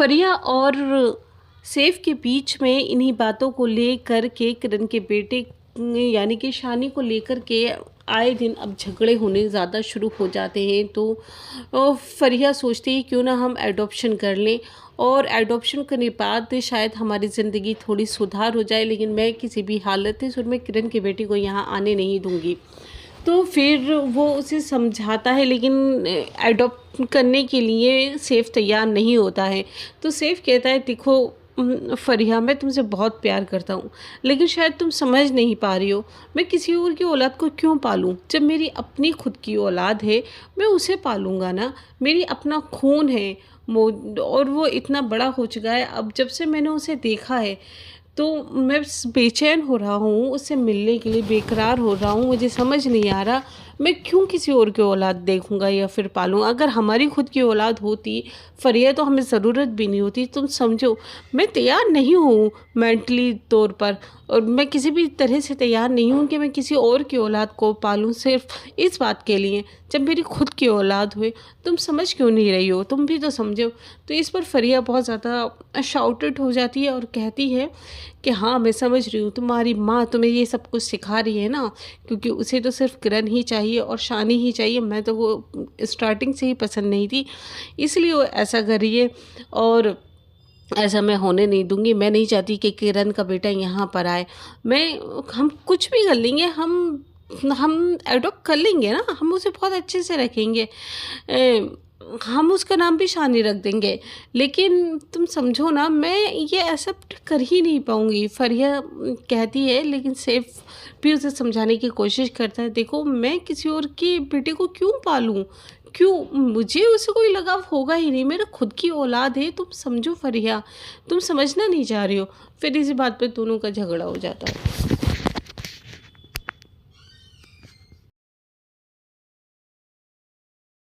फरिया और सैफ के बीच में इन्हीं बातों को लेकर के किरण के बेटे यानी कि शानी को लेकर के आए दिन अब झगड़े होने ज़्यादा शुरू हो जाते हैं। तो फरिया सोचती है क्यों ना हम एडॉप्शन कर लें और एडॉप्शन करने के बाद शायद हमारी ज़िंदगी थोड़ी सुधार हो जाए, लेकिन मैं किसी भी हालत में किरण के बेटे को यहाँ आने नहीं दूँगी। तो फिर वो उसे समझाता है, लेकिन एडॉप्ट करने के लिए सैफ तैयार नहीं होता है। तो सैफ कहता है देखो फरिया, मैं तुमसे बहुत प्यार करता हूँ, लेकिन शायद तुम समझ नहीं पा रही हो, मैं किसी और की औलाद को क्यों पालूँ जब मेरी अपनी खुद की औलाद है। मैं उसे पालूँगा ना, मेरी अपना खून है और वो इतना बड़ा हो चुका है। अब जब से मैंने उसे देखा है तो मैं बेचैन हो रहा हूँ, उससे मिलने के लिए बेकरार हो रहा हूँ। मुझे समझ नहीं आ रहा मैं क्यों किसी और की औलाद देखूँगा या फिर पालूँ। अगर हमारी खुद की औलाद होती फरिया तो हमें ज़रूरत भी नहीं होती। तुम समझो, मैं तैयार नहीं हूँ मेंटली तौर पर, और मैं किसी भी तरह से तैयार नहीं हूँ कि मैं किसी और की औलाद को पालूँ सिर्फ इस बात के लिए जब मेरी खुद की औलाद हुए। तुम समझ क्यों नहीं रही हो, तुम भी तो समझो। तो इस पर फरिया बहुत ज़्यादा शाउटेड हो जाती है और कहती है कि हाँ मैं समझ रही हूँ, तुम्हारी माँ तुम्हें ये सब कुछ सिखा रही है ना, क्योंकि उसे तो सिर्फ किरण ही चाहिए और शानी ही चाहिए। मैं तो वो स्टार्टिंग से ही पसंद नहीं थी, इसलिए वो ऐसा कर रही है और ऐसा मैं होने नहीं दूंगी। मैं नहीं चाहती कि किरण का बेटा यहाँ पर आए। हम कुछ भी कर लेंगे, हम एडॉप्ट कर लेंगे ना, हम उसे बहुत अच्छे से रखेंगे। हम उसका नाम भी शानी रख देंगे, लेकिन तुम समझो ना, मैं ये एक्सेप्ट कर ही नहीं पाऊँगी। फरिया कहती है, लेकिन सैफ भी उसे समझाने की कोशिश करता है देखो मैं किसी और के बेटे को क्यों पालूँ, क्यों, मुझे उससे कोई लगाव होगा ही नहीं, मेरा खुद की औलाद है। तुम समझो फरिया, तुम समझना नहीं चाह रही हो। फिर इसी बात पे दोनों का झगड़ा हो जाता है।